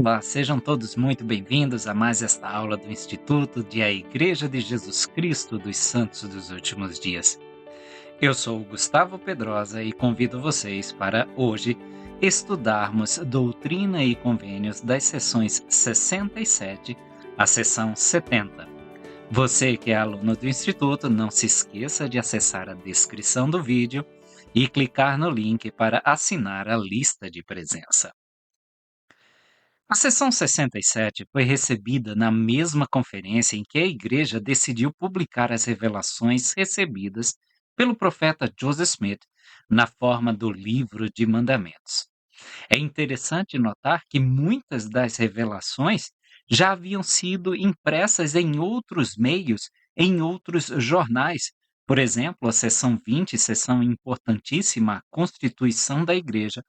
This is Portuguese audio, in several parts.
Olá, sejam todos muito bem-vindos a mais esta aula do Instituto de A Igreja de Jesus Cristo dos Santos dos Últimos Dias. Eu sou o Gustavo Pedrosa e convido vocês para hoje estudarmos Doutrina e Convênios das sessões 67 à sessão 70. Você que é aluno do Instituto, não se esqueça de acessar a descrição do vídeo e clicar no link para assinar a lista de presença. A sessão 67 foi recebida na mesma conferência em que a Igreja decidiu publicar as revelações recebidas pelo profeta Joseph Smith na forma do Livro de Mandamentos. É interessante notar que muitas das revelações já haviam sido impressas em outros meios, em outros jornais. Por exemplo, a seção 20, sessão importantíssima, a Constituição da Igreja,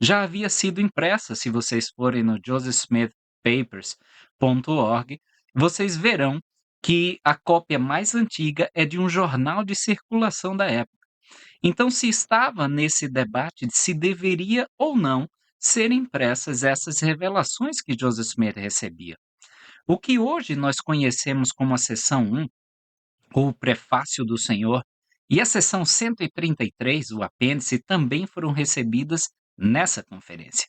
já havia sido impressa. Se vocês forem no josephsmithpapers.org, vocês verão que a cópia mais antiga é de um jornal de circulação da época. Então, se estava nesse debate de se deveria ou não ser impressas essas revelações que Joseph Smith recebia. O que hoje nós conhecemos como a seção 1, ou o prefácio do Senhor, e a seção 133, o apêndice, também foram recebidas nessa conferência.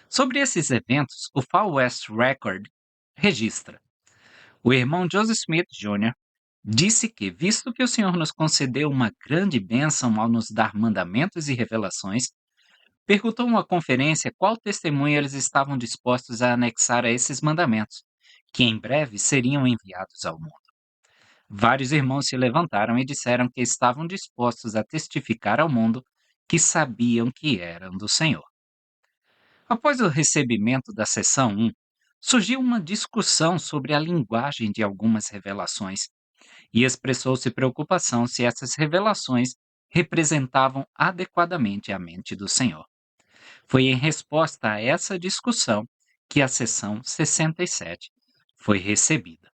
Sobre esses eventos, o Far West Record registra: o irmão Joseph Smith Jr. disse que, visto que o Senhor nos concedeu uma grande bênção ao nos dar mandamentos e revelações, perguntou a uma conferência qual testemunho eles estavam dispostos a anexar a esses mandamentos, que em breve seriam enviados ao mundo. Vários irmãos se levantaram e disseram que estavam dispostos a testificar ao mundo que sabiam que eram do Senhor. Após o recebimento da seção 1, surgiu uma discussão sobre a linguagem de algumas revelações, e expressou-se preocupação se essas revelações representavam adequadamente a mente do Senhor. Foi em resposta a essa discussão que a seção 67 foi recebida.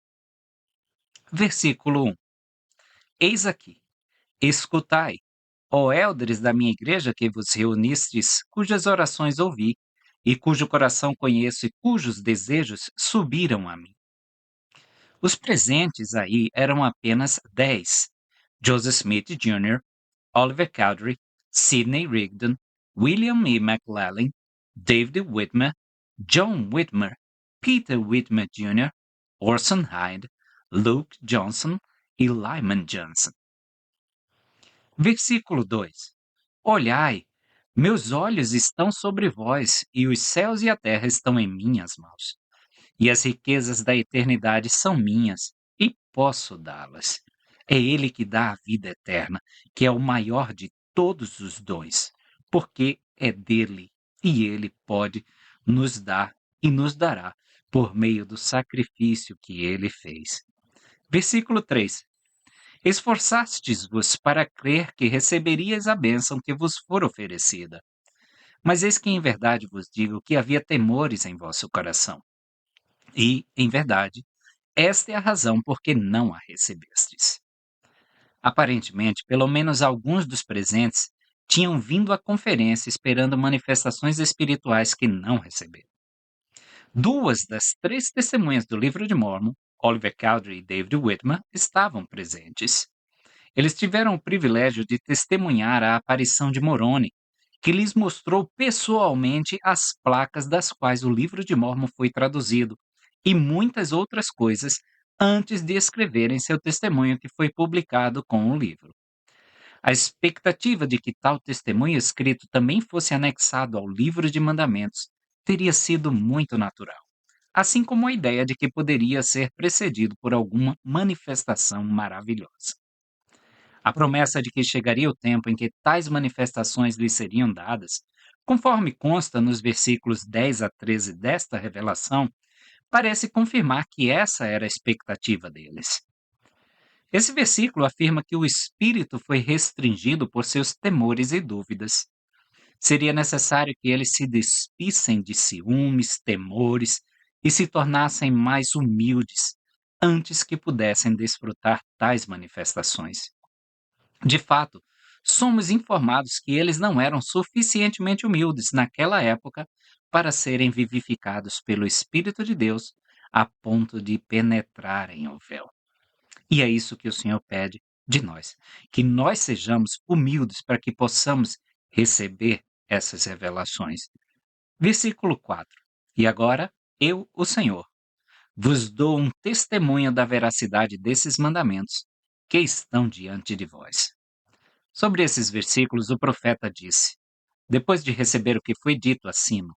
Versículo 1. Eis aqui, escutai, ó élderes da minha igreja que vos reunistes, cujas orações ouvi, e cujo coração conheço e cujos desejos subiram a mim. Os presentes aí eram apenas 10. Joseph Smith Jr., Oliver Cowdery, Sidney Rigdon, William E. McLellin, David Whitmer, John Whitmer, Peter Whitmer Jr., Orson Hyde, Luke Johnson e Lyman Johnson. Versículo 2. Olhai, meus olhos estão sobre vós, e os céus e a terra estão em minhas mãos. E as riquezas da eternidade são minhas, e posso dá-las. É Ele que dá a vida eterna, que é o maior de todos os dons, porque é dele, e Ele pode nos dar e nos dará por meio do sacrifício que Ele fez. Versículo 3. Esforçastes-vos para crer que receberíeis a bênção que vos for oferecida. Mas eis que em verdade vos digo que havia temores em vosso coração. E, em verdade, esta é a razão por que não a recebestes. Aparentemente, pelo menos alguns dos presentes tinham vindo à conferência esperando manifestações espirituais que não receberam. Duas das três testemunhas do livro de Mormon, Oliver Cowdery e David Whitmer, estavam presentes. Eles tiveram o privilégio de testemunhar a aparição de Moroni, que lhes mostrou pessoalmente as placas das quais o livro de Mormon foi traduzido, e muitas outras coisas antes de escreverem seu testemunho que foi publicado com o livro. A expectativa de que tal testemunho escrito também fosse anexado ao livro de mandamentos teria sido muito natural, assim como a ideia de que poderia ser precedido por alguma manifestação maravilhosa. A promessa de que chegaria o tempo em que tais manifestações lhe seriam dadas, conforme consta nos versículos 10 a 13 desta revelação, parece confirmar que essa era a expectativa deles. Esse versículo afirma que o espírito foi restringido por seus temores e dúvidas. Seria necessário que eles se despissem de ciúmes, temores e se tornassem mais humildes antes que pudessem desfrutar tais manifestações. De fato, somos informados que eles não eram suficientemente humildes naquela época para serem vivificados pelo Espírito de Deus a ponto de penetrarem o véu. E é isso que o Senhor pede de nós, que nós sejamos humildes para que possamos receber essas revelações. Versículo 4. E agora, eu, o Senhor, vos dou um testemunho da veracidade desses mandamentos que estão diante de vós. Sobre esses versículos, o profeta disse, depois de receber o que foi dito acima,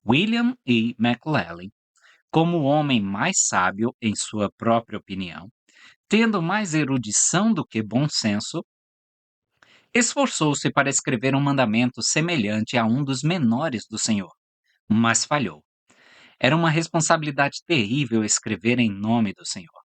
William E. McLellin, como o homem mais sábio em sua própria opinião, tendo mais erudição do que bom senso, esforçou-se para escrever um mandamento semelhante a um dos menores do Senhor, mas falhou. Era uma responsabilidade terrível escrever em nome do Senhor.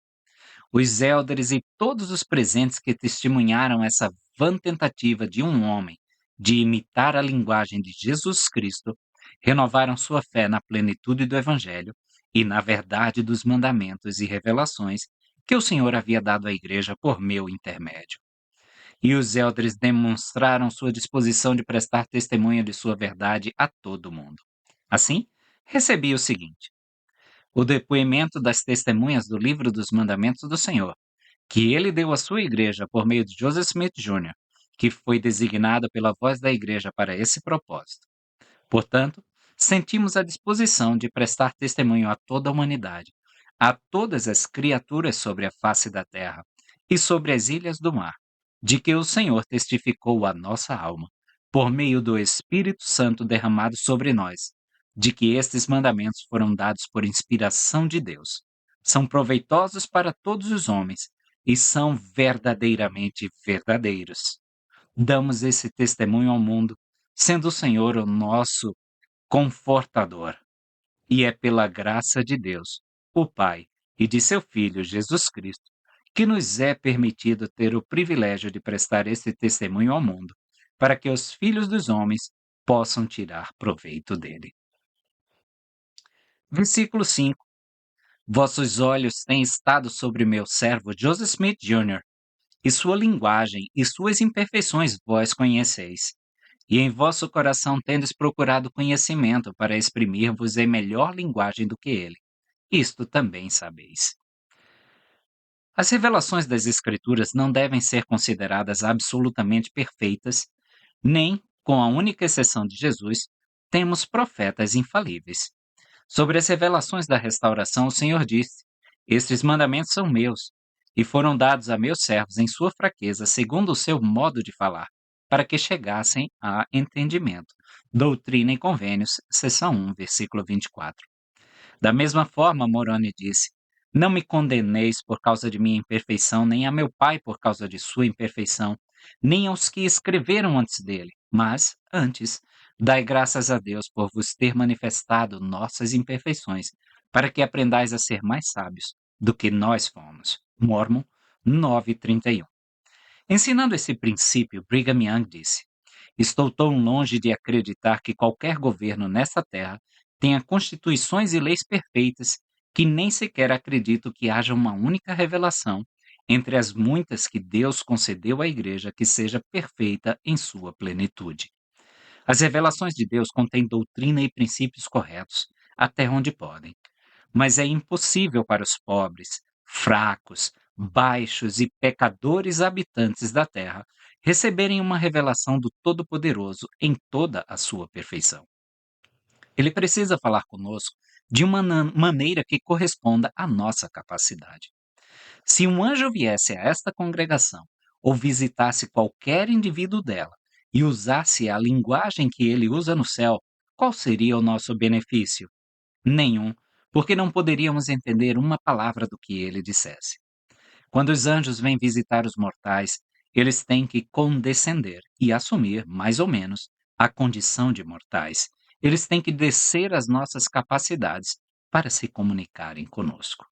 Os élderes e todos os presentes que testemunharam essa vã tentativa de um homem de imitar a linguagem de Jesus Cristo renovaram sua fé na plenitude do Evangelho e na verdade dos mandamentos e revelações que o Senhor havia dado à igreja por meu intermédio. E os élderes demonstraram sua disposição de prestar testemunho de sua verdade a todo mundo. Assim, recebi o seguinte: o depoimento das testemunhas do livro dos mandamentos do Senhor, que ele deu à sua igreja por meio de Joseph Smith Jr., que foi designado pela voz da igreja para esse propósito. Portanto, sentimos a disposição de prestar testemunho a toda a humanidade, a todas as criaturas sobre a face da terra e sobre as ilhas do mar, de que o Senhor testificou à nossa alma, por meio do Espírito Santo derramado sobre nós, de que estes mandamentos foram dados por inspiração de Deus. São proveitosos para todos os homens e são verdadeiramente verdadeiros. Damos esse testemunho ao mundo, sendo o Senhor o nosso confortador. E é pela graça de Deus, o Pai, e de seu Filho Jesus Cristo, que nos é permitido ter o privilégio de prestar esse testemunho ao mundo, para que os filhos dos homens possam tirar proveito dele. Versículo 5. Vossos olhos têm estado sobre meu servo Joseph Smith Jr., e sua linguagem e suas imperfeições vós conheceis. E em vosso coração tendes procurado conhecimento para exprimir-vos em melhor linguagem do que ele. Isto também sabeis. As revelações das Escrituras não devem ser consideradas absolutamente perfeitas, nem, com a única exceção de Jesus, temos profetas infalíveis. Sobre as revelações da restauração, o Senhor disse: Estes mandamentos são meus, e foram dados a meus servos em sua fraqueza, segundo o seu modo de falar, para que chegassem a entendimento. Doutrina e Convênios, seção 1, versículo 24. Da mesma forma, Moroni disse: Não me condeneis por causa de minha imperfeição, nem a meu pai por causa de sua imperfeição, nem aos que escreveram antes dele, mas, antes, dai graças a Deus por vos ter manifestado nossas imperfeições, para que aprendais a ser mais sábios do que nós fomos. Mormon 9:31. Ensinando esse princípio, Brigham Young disse: Estou tão longe de acreditar que qualquer governo nesta terra tenha constituições e leis perfeitas que nem sequer acredito que haja uma única revelação entre as muitas que Deus concedeu à Igreja que seja perfeita em sua plenitude. As revelações de Deus contêm doutrina e princípios corretos, até onde podem, mas é impossível para os pobres, fracos, baixos e pecadores habitantes da terra receberem uma revelação do Todo-Poderoso em toda a sua perfeição. Ele precisa falar conosco de uma maneira que corresponda à nossa capacidade. Se um anjo viesse a esta congregação ou visitasse qualquer indivíduo dela e usasse a linguagem que ele usa no céu, qual seria o nosso benefício? Nenhum, porque não poderíamos entender uma palavra do que ele dissesse. Quando os anjos vêm visitar os mortais, eles têm que condescender e assumir, mais ou menos, a condição de mortais. Eles têm que descer as nossas capacidades para se comunicarem conosco.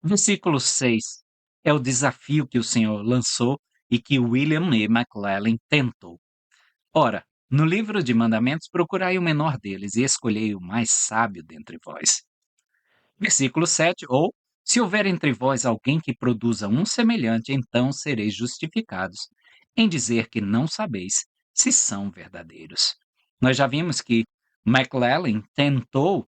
Versículo 6 é o desafio que o Senhor lançou e que William E. McLellin tentou. Ora, no livro de mandamentos procurai o menor deles e escolhei o mais sábio dentre vós. Versículo 7, ou, se houver entre vós alguém que produza um semelhante, então sereis justificados em dizer que não sabeis se são verdadeiros. Nós já vimos que McLellin tentou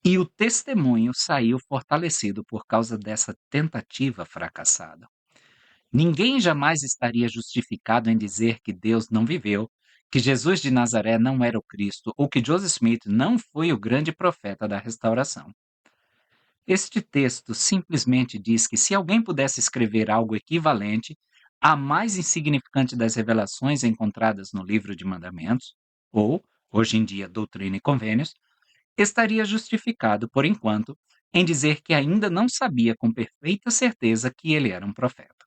e o testemunho saiu fortalecido por causa dessa tentativa fracassada. Ninguém jamais estaria justificado em dizer que Deus não viveu, que Jesus de Nazaré não era o Cristo ou que Joseph Smith não foi o grande profeta da restauração. Este texto simplesmente diz que se alguém pudesse escrever algo equivalente à mais insignificante das revelações encontradas no livro de Mandamentos, ou, hoje em dia, Doutrina e Convênios, estaria justificado, por enquanto, em dizer que ainda não sabia com perfeita certeza que ele era um profeta.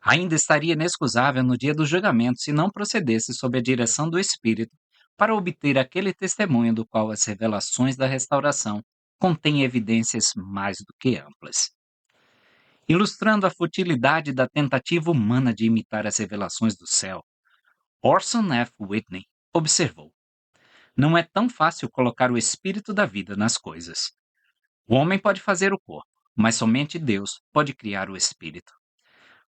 Ainda estaria inexcusável no dia do julgamento se não procedesse sob a direção do Espírito para obter aquele testemunho do qual as revelações da restauração contêm evidências mais do que amplas. Ilustrando a futilidade da tentativa humana de imitar as revelações do céu, Orson F. Whitney observou: não é tão fácil colocar o espírito da vida nas coisas. O homem pode fazer o corpo, mas somente Deus pode criar o espírito.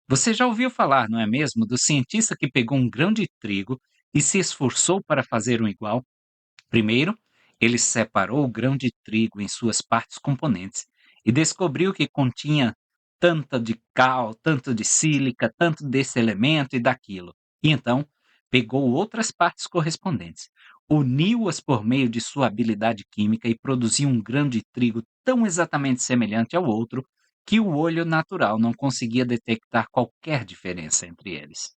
Você já ouviu falar, não é mesmo, do cientista que pegou um grão de trigo e se esforçou para fazer um igual? Primeiro, ele separou o grão de trigo em suas partes componentes e descobriu que continha tanto de cal, tanto de sílica, tanto desse elemento e daquilo. E então, pegou outras partes correspondentes, uniu-as por meio de sua habilidade química e produziu um grão de trigo tão exatamente semelhante ao outro que o olho natural não conseguia detectar qualquer diferença entre eles.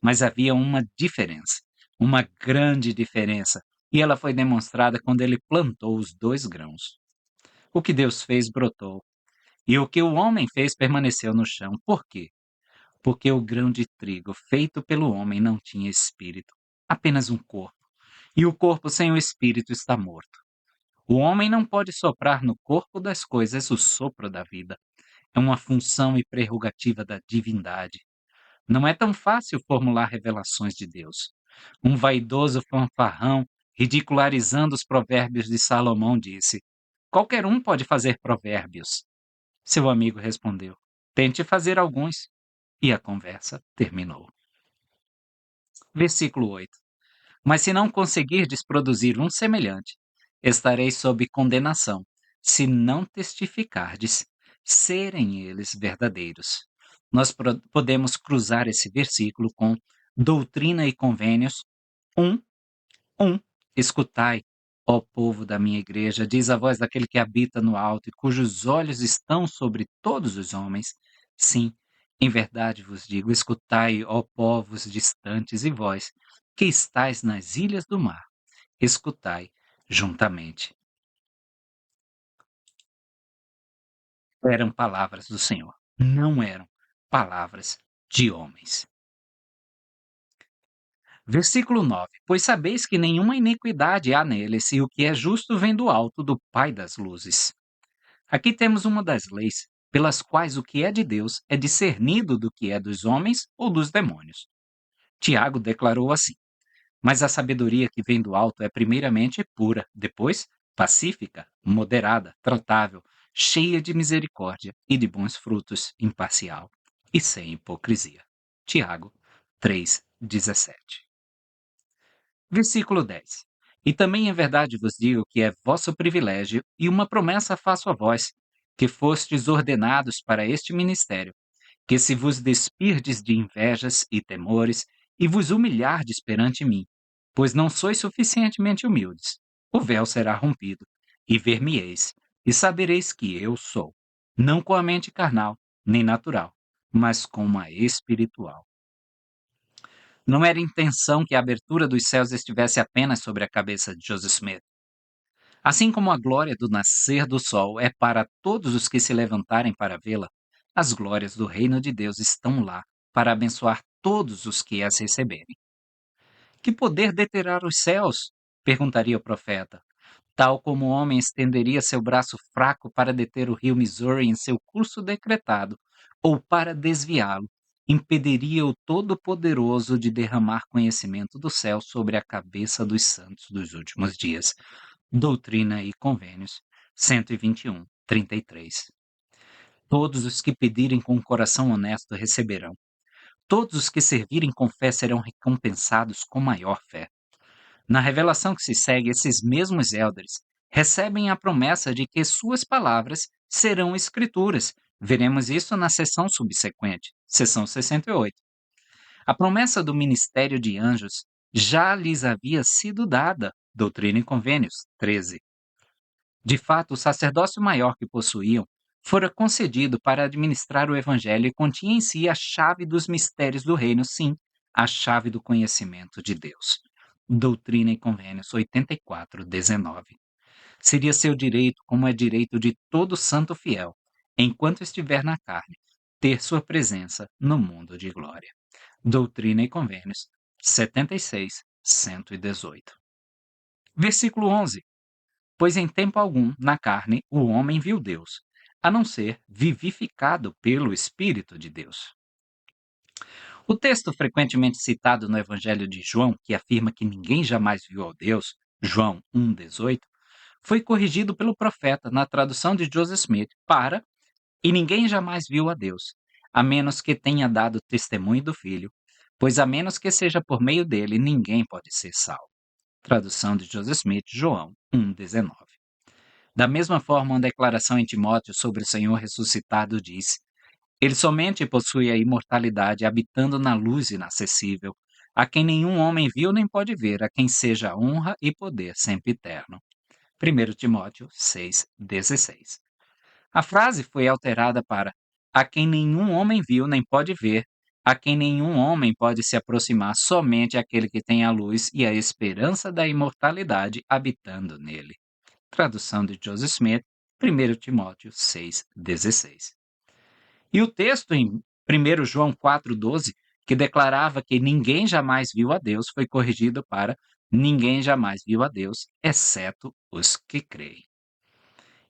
Mas havia uma diferença, uma grande diferença, e ela foi demonstrada quando ele plantou os dois grãos. O que Deus fez brotou, e o que o homem fez permaneceu no chão. Por quê? Porque o grão de trigo feito pelo homem não tinha espírito, apenas um corpo. E o corpo sem o espírito está morto. O homem não pode soprar no corpo das coisas o sopro da vida. É uma função e prerrogativa da divindade. Não é tão fácil formular revelações de Deus. Um vaidoso fanfarrão, ridicularizando os provérbios de Salomão, disse: qualquer um pode fazer provérbios. Seu amigo respondeu: tente fazer alguns. E a conversa terminou. Versículo 8. Mas se não conseguirdes produzir um semelhante, estareis sob condenação, se não testificardes serem eles verdadeiros. Nós podemos cruzar esse versículo com Doutrina e Convênios 1, 1. Escutai, ó povo da minha igreja, diz a voz daquele que habita no alto e cujos olhos estão sobre todos os homens. Sim, em verdade vos digo, escutai, ó povos distantes, e vós, que estais nas ilhas do mar, escutai juntamente. Eram palavras do Senhor, não eram palavras de homens. Versículo 9: pois sabeis que nenhuma iniquidade há neles, e o que é justo vem do alto, do Pai das luzes. Aqui temos uma das leis, pelas quais o que é de Deus é discernido do que é dos homens ou dos demônios. Tiago declarou assim: mas a sabedoria que vem do alto é primeiramente pura, depois pacífica, moderada, tratável, cheia de misericórdia e de bons frutos, imparcial e sem hipocrisia. Tiago 3:17. Versículo 10. E também é verdade vos digo que é vosso privilégio, e uma promessa faço a vós, que fostes ordenados para este ministério, que se vos despirdes de invejas e temores, e vos humilhardes perante mim, pois não sois suficientemente humildes, o véu será rompido, e ver-me-eis, e sabereis que eu sou, não com a mente carnal, nem natural, mas com a espiritual. Não era intenção que a abertura dos céus estivesse apenas sobre a cabeça de Joseph Smith. Assim como a glória do nascer do sol é para todos os que se levantarem para vê-la, as glórias do reino de Deus estão lá para abençoar todos os que as receberem. Que poder deterá os céus? Perguntaria o profeta. Tal como o homem estenderia seu braço fraco para deter o rio Missouri em seu curso decretado, ou para desviá-lo, impediria o Todo-Poderoso de derramar conhecimento do céu sobre a cabeça dos santos dos últimos dias. Doutrina e Convênios, 121, 33. Todos os que pedirem com um coração honesto receberão. Todos os que servirem com fé serão recompensados com maior fé. Na revelação que se segue, esses mesmos elders recebem a promessa de que suas palavras serão escrituras. Veremos isso na sessão subsequente, sessão 68. A promessa do ministério de anjos já lhes havia sido dada, Doutrina e Convênios 13. De fato, o sacerdócio maior que possuíam fora concedido para administrar o evangelho e continha em si a chave dos mistérios do reino, sim, a chave do conhecimento de Deus. Doutrina e Convênios 84, 19. Seria seu direito, como é direito de todo santo fiel, enquanto estiver na carne, ter sua presença no mundo de glória. Doutrina e Convênios 76, 118. Versículo 11. Pois em tempo algum, na carne, o homem viu Deus, a não ser vivificado pelo Espírito de Deus. O texto frequentemente citado no Evangelho de João, que afirma que ninguém jamais viu ao Deus, João 1,18, foi corrigido pelo profeta na tradução de Joseph Smith para "E ninguém jamais viu a Deus, a menos que tenha dado testemunho do Filho, pois a menos que seja por meio dele, ninguém pode ser salvo." Tradução de Joseph Smith, João 1,19. Da mesma forma, uma declaração em Timóteo sobre o Senhor ressuscitado diz: "Ele somente possui a imortalidade, habitando na luz inacessível, a quem nenhum homem viu nem pode ver, a quem seja honra e poder sempre eterno." 1 Timóteo 6,16. A frase foi alterada para "a quem nenhum homem viu nem pode ver, a quem nenhum homem pode se aproximar, somente aquele que tem a luz e a esperança da imortalidade habitando nele." Tradução de Joseph Smith, 1 Timóteo 6,16. E o texto em 1 João 4,12, que declarava que ninguém jamais viu a Deus, foi corrigido para "ninguém jamais viu a Deus, exceto os que creem."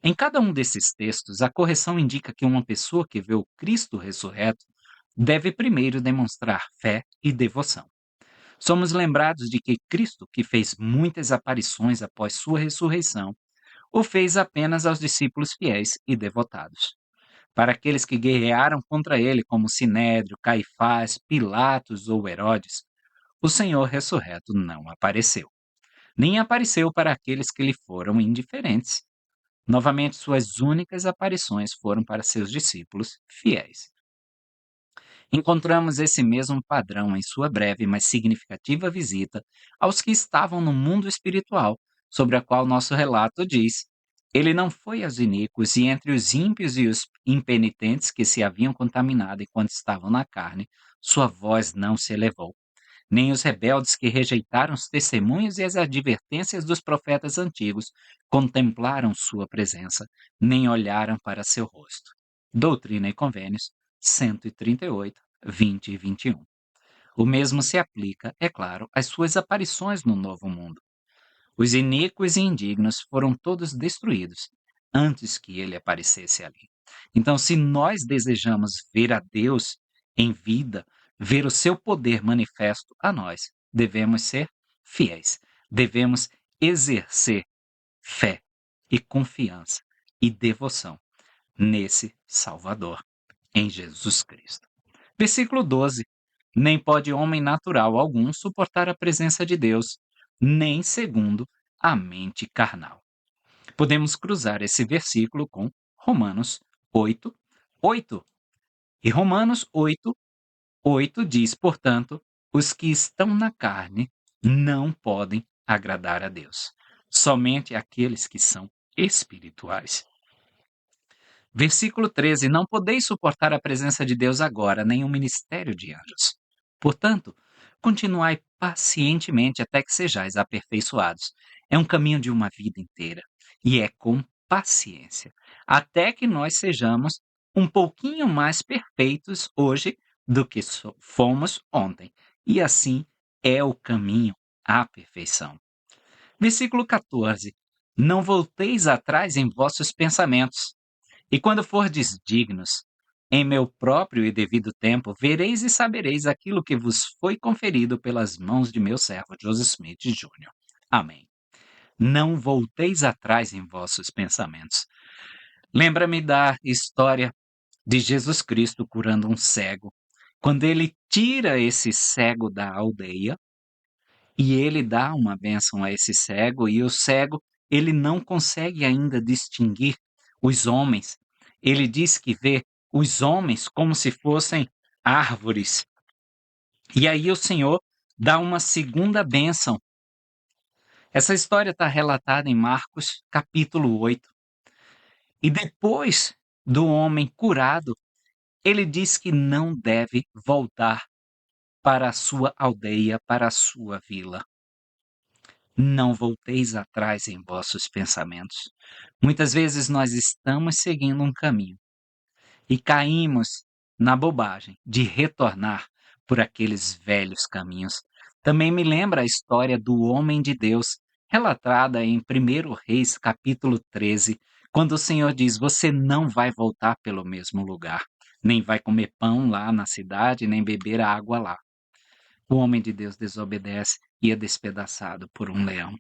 Em cada um desses textos, a correção indica que uma pessoa que vê o Cristo ressurreto deve primeiro demonstrar fé e devoção. Somos lembrados de que Cristo, que fez muitas aparições após sua ressurreição, o fez apenas aos discípulos fiéis e devotados. Para aqueles que guerrearam contra ele, como Sinédrio, Caifás, Pilatos ou Herodes, o Senhor ressurreto não apareceu. Nem apareceu para aqueles que lhe foram indiferentes. Novamente, suas únicas aparições foram para seus discípulos fiéis. Encontramos esse mesmo padrão em sua breve, mas significativa visita aos que estavam no mundo espiritual, sobre a qual nosso relato diz: "Ele não foi aos iníquos, e entre os ímpios e os impenitentes que se haviam contaminado enquanto estavam na carne, sua voz não se elevou. Nem os rebeldes que rejeitaram os testemunhos e as advertências dos profetas antigos contemplaram sua presença, nem olharam para seu rosto." Doutrina e Convênios 138, 20 e 21. O mesmo se aplica, é claro, às suas aparições no Novo Mundo. Os iníquos e indignos foram todos destruídos antes que ele aparecesse ali. Então, se nós desejamos ver a Deus em vida, ver o seu poder manifesto a nós, devemos ser fiéis, devemos exercer fé e confiança e devoção nesse Salvador, em Jesus Cristo. Versículo 12. Nem pode homem natural algum suportar a presença de Deus, nem segundo a mente carnal. Podemos cruzar esse versículo com Romanos 8, 8. E Romanos 8, 8 diz, portanto, os que estão na carne não podem agradar a Deus, somente aqueles que são espirituais. Versículo 13: não podeis suportar a presença de Deus agora, nem o ministério de anjos. Portanto, continuai pacientemente até que sejais aperfeiçoados. É um caminho de uma vida inteira, e é com paciência, até que nós sejamos um pouquinho mais perfeitos hoje do que fomos ontem. E assim é o caminho à perfeição. Versículo 14: não volteis atrás em vossos pensamentos. E quando fordes dignos, em meu próprio e devido tempo, vereis e sabereis aquilo que vos foi conferido pelas mãos de meu servo Joseph Smith Jr. Amém. Não volteis atrás em vossos pensamentos. Lembra-me da história de Jesus Cristo curando um cego. Quando ele tira esse cego da aldeia, E ele dá uma bênção a esse cego, e o cego, ele não consegue ainda distinguir os homens. Ele diz que vê os homens como se fossem árvores. E aí o Senhor dá uma segunda bênção. Essa história está relatada em Marcos, capítulo 8. E depois do homem curado, ele diz que não deve voltar para a sua aldeia, para a sua vila. Não volteis atrás em vossos pensamentos. Muitas vezes nós estamos seguindo um caminho e caímos na bobagem de retornar por aqueles velhos caminhos. Também me lembra a história do homem de Deus, relatada em 1 Reis, capítulo 13, quando o Senhor diz: Você não vai voltar pelo mesmo lugar, nem vai comer pão lá na cidade, nem beber água lá. O homem de Deus desobedece e é despedaçado por um leão.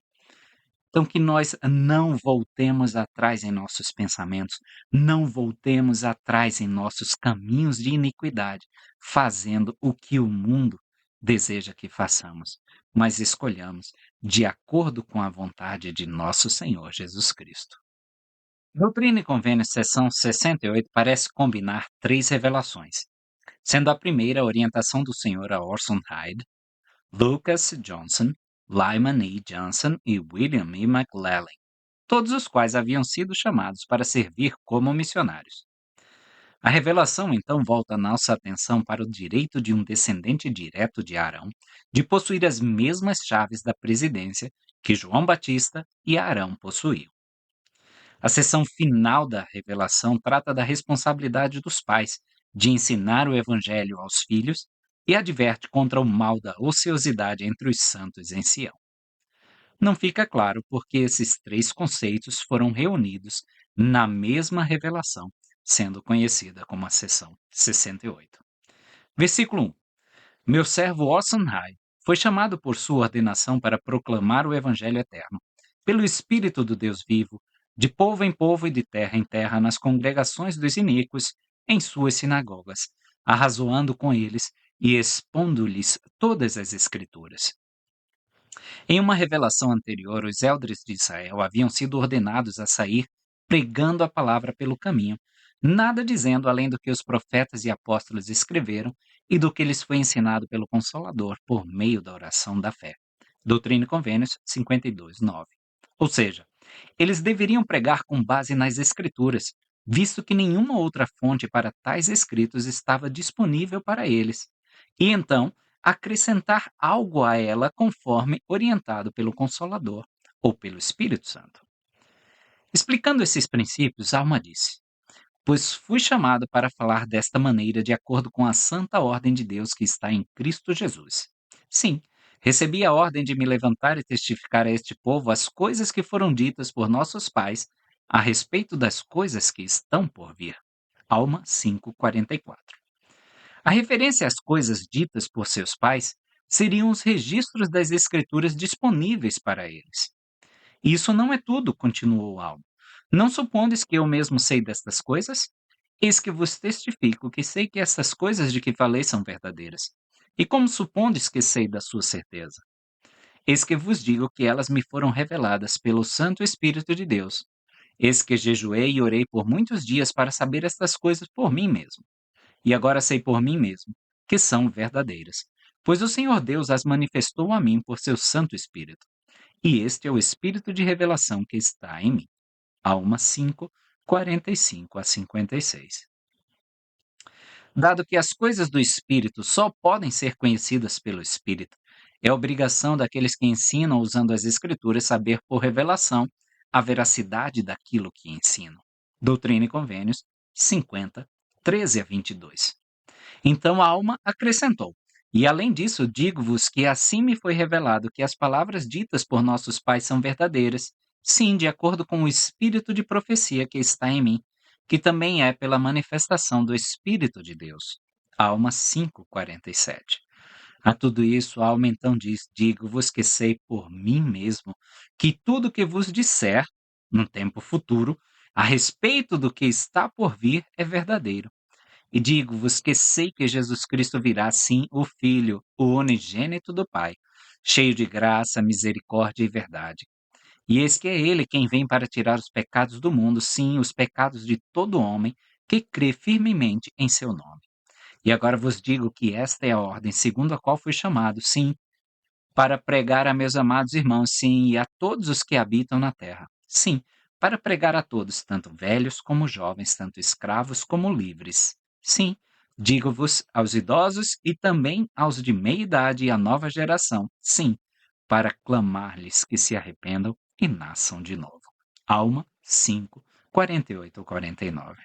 Então, que nós não voltemos atrás em nossos pensamentos, não voltemos atrás em nossos caminhos de iniquidade, fazendo o que o mundo deseja que façamos, mas escolhamos de acordo com a vontade de nosso Senhor Jesus Cristo. Doutrina e Convênios, seção 68, parece combinar três revelações, sendo a primeira a orientação do Senhor a Orson Hyde, Lucas Johnson, Lyman E. Johnson e William E. McLellin, todos os quais haviam sido chamados para servir como missionários. A revelação então volta a nossa atenção para o direito de um descendente direto de Arão de possuir as mesmas chaves da presidência que João Batista e Arão possuíam. A seção final da revelação trata da responsabilidade dos pais de ensinar o evangelho aos filhos e adverte contra o mal da ociosidade entre os santos em Sião. Não fica claro por que esses três conceitos foram reunidos na mesma revelação, sendo conhecida como a seção 68. Versículo 1. Meu servo Ossanhai foi chamado por sua ordenação para proclamar o evangelho eterno, pelo Espírito do Deus vivo, de povo em povo e de terra em terra, nas congregações dos iníquos, em suas sinagogas, arrazoando com eles e expondo-lhes todas as Escrituras. Em uma revelação anterior, os eldres de Israel haviam sido ordenados a sair pregando a palavra pelo caminho, nada dizendo além do que os profetas e apóstolos escreveram e do que lhes foi ensinado pelo Consolador por meio da oração da fé. Doutrina e Convênios 52:9. Ou seja, eles deveriam pregar com base nas Escrituras, visto que nenhuma outra fonte para tais escritos estava disponível para eles. E então, acrescentar algo a ela conforme orientado pelo Consolador ou pelo Espírito Santo. Explicando esses princípios, Alma disse: Pois fui chamado para falar desta maneira de acordo com a santa ordem de Deus que está em Cristo Jesus. Sim, recebi a ordem de me levantar e testificar a este povo as coisas que foram ditas por nossos pais a respeito das coisas que estão por vir. Alma 5:44. A referência às coisas ditas por seus pais seriam os registros das Escrituras disponíveis para eles. Isso não é tudo, continuou Alma. Não supondes que eu mesmo sei destas coisas? Eis que vos testifico que sei que estas coisas de que falei são verdadeiras. E como supondes que sei da sua certeza? Eis que vos digo que elas me foram reveladas pelo Santo Espírito de Deus. Eis que jejuei e orei por muitos dias para saber estas coisas por mim mesmo. E agora sei por mim mesmo que são verdadeiras, pois o Senhor Deus as manifestou a mim por seu Santo Espírito. E este é o Espírito de revelação que está em mim. Alma 5, 45 a 56. Dado que as coisas do Espírito só podem ser conhecidas pelo Espírito, é obrigação daqueles que ensinam usando as Escrituras saber por revelação a veracidade daquilo que ensinam. Doutrina e Convênios 50, 13 a 22. Então a alma acrescentou: E além disso, digo-vos que assim me foi revelado que as palavras ditas por nossos pais são verdadeiras, sim, de acordo com o espírito de profecia que está em mim, que também é pela manifestação do Espírito de Deus. Alma 5:47. A tudo isso, a alma então diz: Digo-vos que sei por mim mesmo que tudo que vos disser, no tempo futuro, a respeito do que está por vir, é verdadeiro. E digo-vos que sei que Jesus Cristo virá, sim, o Filho, o unigênito do Pai, cheio de graça, misericórdia e verdade. E eis que é ele quem vem para tirar os pecados do mundo, sim, os pecados de todo homem que crê firmemente em seu nome. E agora vos digo que esta é a ordem segundo a qual fui chamado, sim, para pregar a meus amados irmãos, sim, e a todos os que habitam na terra. Sim, para pregar a todos, tanto velhos como jovens, tanto escravos como livres. Sim, digo-vos aos idosos e também aos de meia idade e à nova geração. Sim, para clamar-lhes que se arrependam e nasçam de novo. Alma 5, 48 ou 49.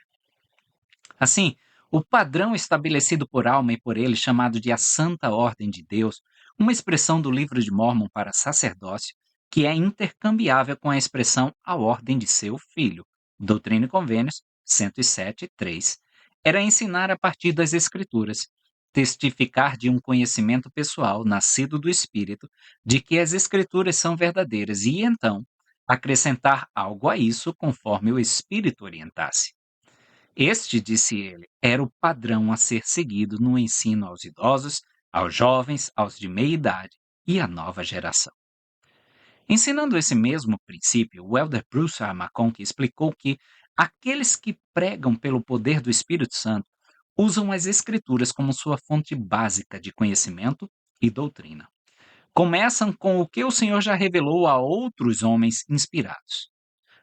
Assim, o padrão estabelecido por Alma e por ele, chamado de a Santa Ordem de Deus, uma expressão do livro de Mórmon para sacerdócio, que é intercambiável com a expressão a ordem de seu filho, Doutrina e Convênios 107:3, era ensinar a partir das Escrituras, testificar de um conhecimento pessoal nascido do Espírito, de que as Escrituras são verdadeiras e, então, acrescentar algo a isso conforme o Espírito orientasse. Este, disse ele, era o padrão a ser seguido no ensino aos idosos, aos jovens, aos de meia idade e à nova geração. Ensinando esse mesmo princípio, o elder Bruce R. McConkie explicou que aqueles que pregam pelo poder do Espírito Santo usam as Escrituras como sua fonte básica de conhecimento e doutrina. Começam com o que o Senhor já revelou a outros homens inspirados,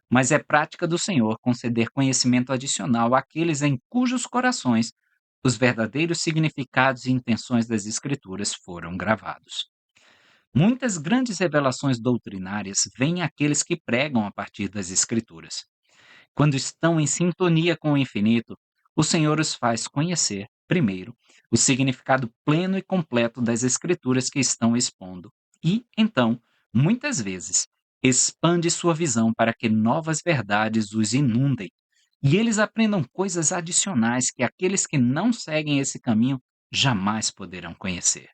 mas é prática do Senhor conceder conhecimento adicional àqueles em cujos corações os verdadeiros significados e intenções das Escrituras foram gravados. Muitas grandes revelações doutrinárias vêm àqueles que pregam a partir das Escrituras. Quando estão em sintonia com o infinito, o Senhor os faz conhecer, primeiro, o significado pleno e completo das Escrituras que estão expondo, e, então, muitas vezes, expande sua visão para que novas verdades os inundem e eles aprendam coisas adicionais que aqueles que não seguem esse caminho jamais poderão conhecer.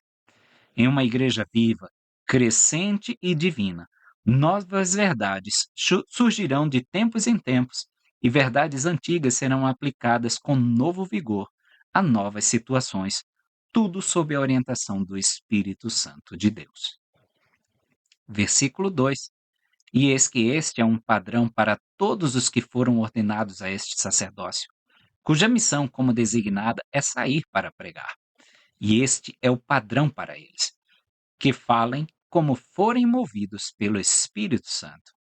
Em uma igreja viva, crescente e divina, novas verdades surgirão de tempos em tempos e verdades antigas serão aplicadas com novo vigor a novas situações, tudo sob a orientação do Espírito Santo de Deus. Versículo 2. E eis que este é um padrão para todos os que foram ordenados a este sacerdócio, cuja missão, como designada, é sair para pregar. E este é o padrão para eles, que falem como forem movidos pelo Espírito Santo.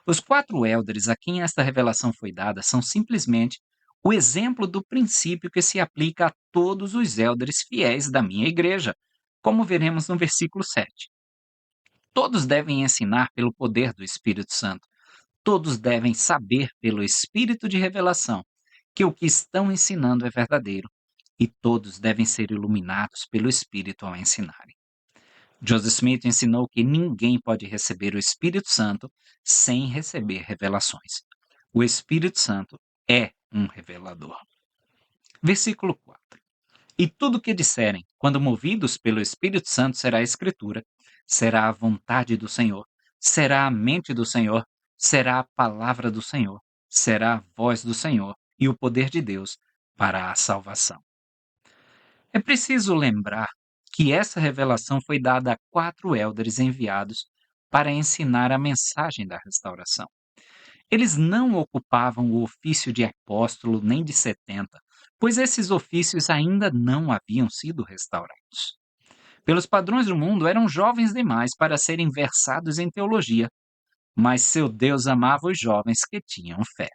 Os 4 élderes a quem esta revelação foi dada são simplesmente o exemplo do princípio que se aplica a todos os élderes fiéis da minha igreja, como veremos no versículo 7. Todos devem ensinar pelo poder do Espírito Santo. Todos devem saber pelo Espírito de revelação que o que estão ensinando é verdadeiro, e todos devem ser iluminados pelo Espírito ao ensinarem. Joseph Smith ensinou que ninguém pode receber o Espírito Santo sem receber revelações. O Espírito Santo é um revelador. Versículo 4. E tudo o que disserem, quando movidos pelo Espírito Santo, será a Escritura, será a vontade do Senhor, será a mente do Senhor, será a palavra do Senhor, será a voz do Senhor e o poder de Deus para a salvação. É preciso lembrar que essa revelação foi dada a 4 élderes enviados para ensinar a mensagem da restauração. Eles não ocupavam o ofício de apóstolo nem de 70, pois esses ofícios ainda não haviam sido restaurados. Pelos padrões do mundo, eram jovens demais para serem versados em teologia, mas seu Deus amava os jovens que tinham fé.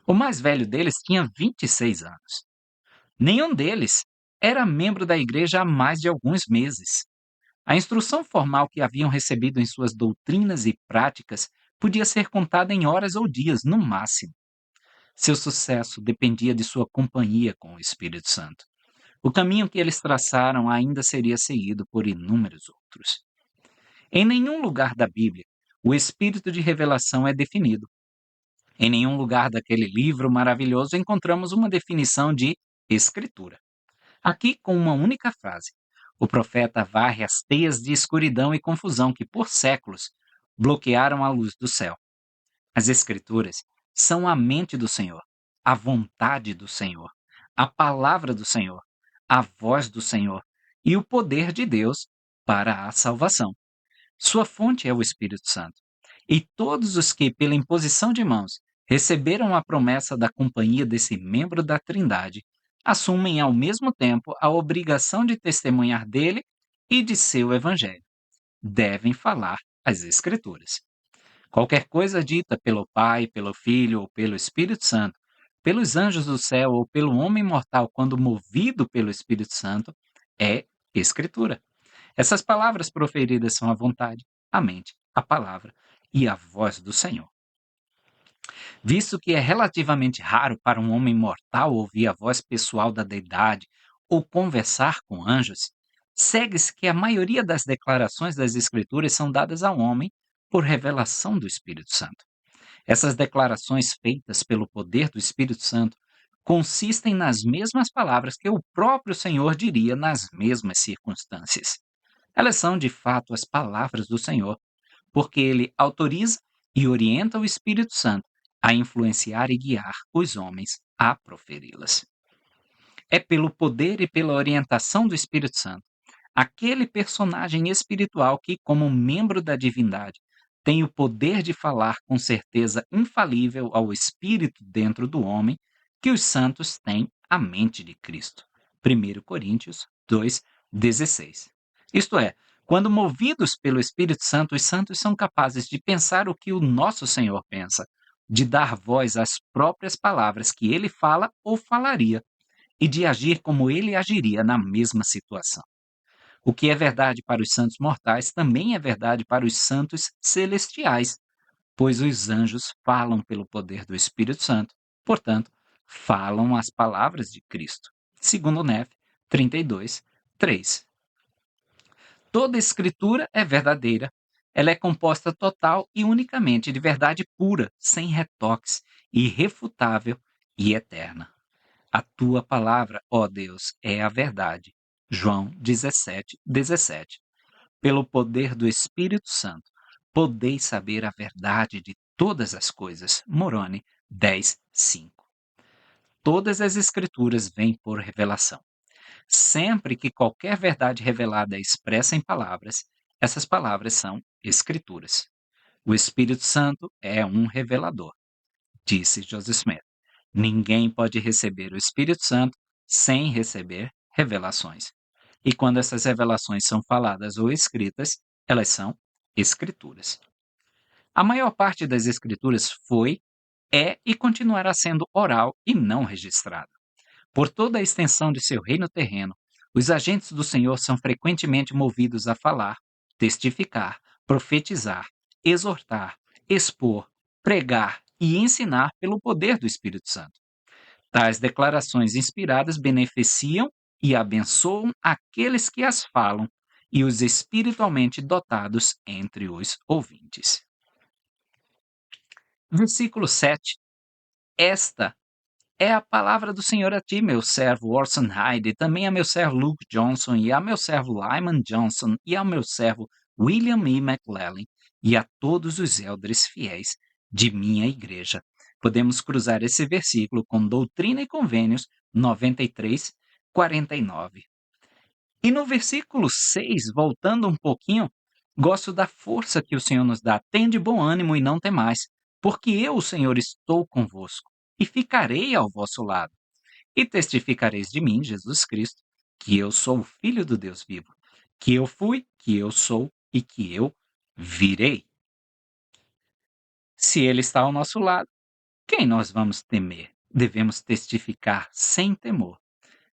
O mais velho deles tinha 26 anos. Nenhum deles era membro da igreja há mais de alguns meses. A instrução formal que haviam recebido em suas doutrinas e práticas podia ser contada em horas ou dias, no máximo. Seu sucesso dependia de sua companhia com o Espírito Santo. O caminho que eles traçaram ainda seria seguido por inúmeros outros. Em nenhum lugar da Bíblia, o Espírito de revelação é definido. Em nenhum lugar daquele livro maravilhoso encontramos uma definição de Escritura. Aqui, com uma única frase, o profeta varre as teias de escuridão e confusão que, por séculos, bloquearam a luz do céu. As Escrituras são a mente do Senhor, a vontade do Senhor, a palavra do Senhor, a voz do Senhor e o poder de Deus para a salvação. Sua fonte é o Espírito Santo. E todos os que, pela imposição de mãos, receberam a promessa da companhia desse membro da Trindade, assumem ao mesmo tempo a obrigação de testemunhar dele e de seu Evangelho. Devem falar as Escrituras. Qualquer coisa dita pelo Pai, pelo Filho ou pelo Espírito Santo, pelos anjos do céu ou pelo homem mortal quando movido pelo Espírito Santo, é Escritura. Essas palavras proferidas são a vontade, a mente, a palavra e a voz do Senhor. Visto que é relativamente raro para um homem mortal ouvir a voz pessoal da deidade ou conversar com anjos, segue-se que a maioria das declarações das Escrituras são dadas ao homem por revelação do Espírito Santo. Essas declarações feitas pelo poder do Espírito Santo consistem nas mesmas palavras que o próprio Senhor diria nas mesmas circunstâncias. Elas são, de fato, as palavras do Senhor, porque ele autoriza e orienta o Espírito Santo a influenciar e guiar os homens a proferi-las. É pelo poder e pela orientação do Espírito Santo, aquele personagem espiritual que, como membro da divindade, tem o poder de falar com certeza infalível ao espírito dentro do homem, que os santos têm a mente de Cristo. 1 Coríntios 2,16. Isto é, quando movidos pelo Espírito Santo, os santos são capazes de pensar o que o nosso Senhor pensa, de dar voz às próprias palavras que ele fala ou falaria, e de agir como ele agiria na mesma situação. O que é verdade para os santos mortais também é verdade para os santos celestiais, pois os anjos falam pelo poder do Espírito Santo, portanto, falam as palavras de Cristo. Segundo Nef 32, 3. Toda escritura é verdadeira. Ela é composta total e unicamente de verdade pura, sem retoques, irrefutável e eterna. A tua palavra, ó Deus, é a verdade. João 17, 17. Pelo poder do Espírito Santo, podeis saber a verdade de todas as coisas. Moroni 10, 5. Todas as Escrituras vêm por revelação. Sempre que qualquer verdade revelada é expressa em palavras, essas palavras são Escrituras. O Espírito Santo é um revelador, disse Joseph Smith. Ninguém pode receber o Espírito Santo sem receber revelações. E quando essas revelações são faladas ou escritas, elas são Escrituras. A maior parte das Escrituras foi, é e continuará sendo oral e não registrada. Por toda a extensão de seu reino terreno, os agentes do Senhor são frequentemente movidos a falar, testificar, profetizar, exortar, expor, pregar e ensinar pelo poder do Espírito Santo. Tais declarações inspiradas beneficiam e abençoam aqueles que as falam e os espiritualmente dotados entre os ouvintes. Versículo 7. Esta é a palavra do Senhor a ti, meu servo Orson Hyde, e também a meu servo Luke Johnson, e a meu servo Lyman Johnson, e ao meu servo William E. McLellan, e a todos os eldres fiéis de minha igreja. Podemos cruzar esse versículo com Doutrina e Convênios 93, 49. E no versículo 6, voltando um pouquinho, gosto da força que o Senhor nos dá. Tende bom ânimo e não temais, porque eu, o Senhor, estou convosco e ficarei ao vosso lado. E testificareis de mim, Jesus Cristo, que eu sou o Filho do Deus vivo, que eu fui, que eu sou e que eu virei. Se Ele está ao nosso lado, quem nós vamos temer? Devemos testificar sem temor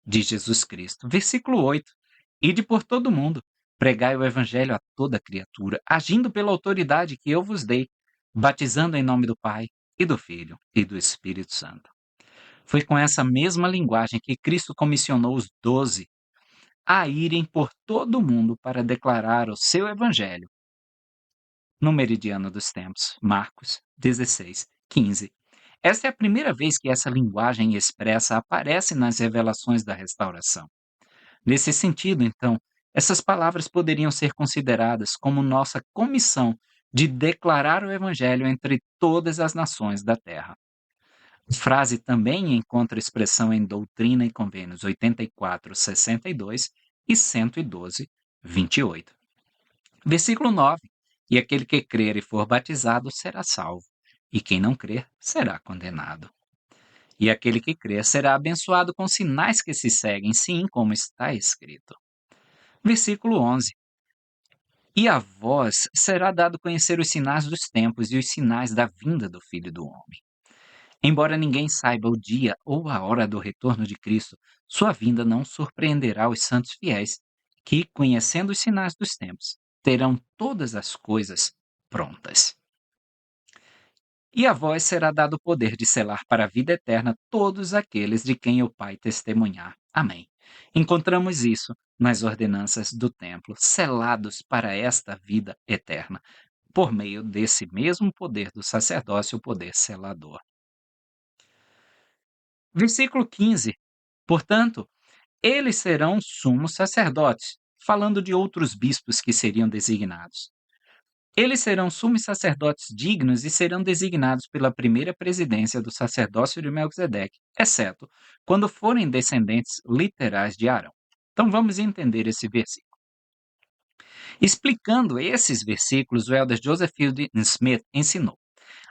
de Jesus Cristo. Versículo 8. Ide por todo o mundo, pregai o evangelho a toda criatura, agindo pela autoridade que eu vos dei, batizando em nome do Pai, e do Filho, e do Espírito Santo. Foi com essa mesma linguagem que Cristo comissionou os 12 a irem por todo o mundo para declarar o seu evangelho. No meridiano dos tempos, Marcos 16, 15. Esta é a primeira vez que essa linguagem expressa aparece nas revelações da restauração. Nesse sentido, então, essas palavras poderiam ser consideradas como nossa comissão de declarar o Evangelho entre todas as nações da terra. A frase também encontra expressão em Doutrina e Convênios 84:62 e 112:28. Versículo 9: E aquele que crer e for batizado será salvo, e quem não crer será condenado. E aquele que crer será abençoado com sinais que se seguem, sim, como está escrito. Versículo 11: E a vós será dado conhecer os sinais dos tempos e os sinais da vinda do Filho do Homem. Embora ninguém saiba o dia ou a hora do retorno de Cristo, sua vinda não surpreenderá os santos fiéis, que, conhecendo os sinais dos tempos, terão todas as coisas prontas. E a vós será dado o poder de selar para a vida eterna todos aqueles de quem o Pai testemunhar. Amém. Encontramos isso nas ordenanças do templo, selados para esta vida eterna, por meio desse mesmo poder do sacerdócio, o poder selador. Versículo 15. Portanto, eles serão sumos sacerdotes, falando de outros bispos que seriam designados. Eles serão sumos sacerdotes dignos e serão designados pela primeira presidência do sacerdócio de Melquisedeque, exceto quando forem descendentes literais de Arão. Então vamos entender esse versículo. Explicando esses versículos, o elder Joseph Fielding Smith ensinou: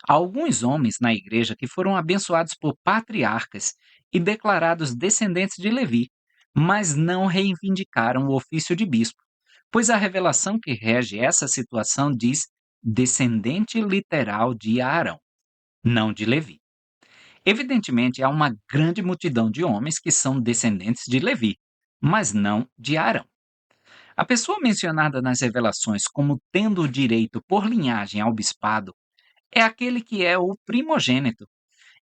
há alguns homens na igreja que foram abençoados por patriarcas e declarados descendentes de Levi, mas não reivindicaram o ofício de bispo, pois a revelação que rege essa situação diz descendente literal de Arão, não de Levi. Evidentemente, há uma grande multidão de homens que são descendentes de Levi, mas não de Arão. A pessoa mencionada nas revelações como tendo o direito por linhagem ao bispado é aquele que é o primogênito.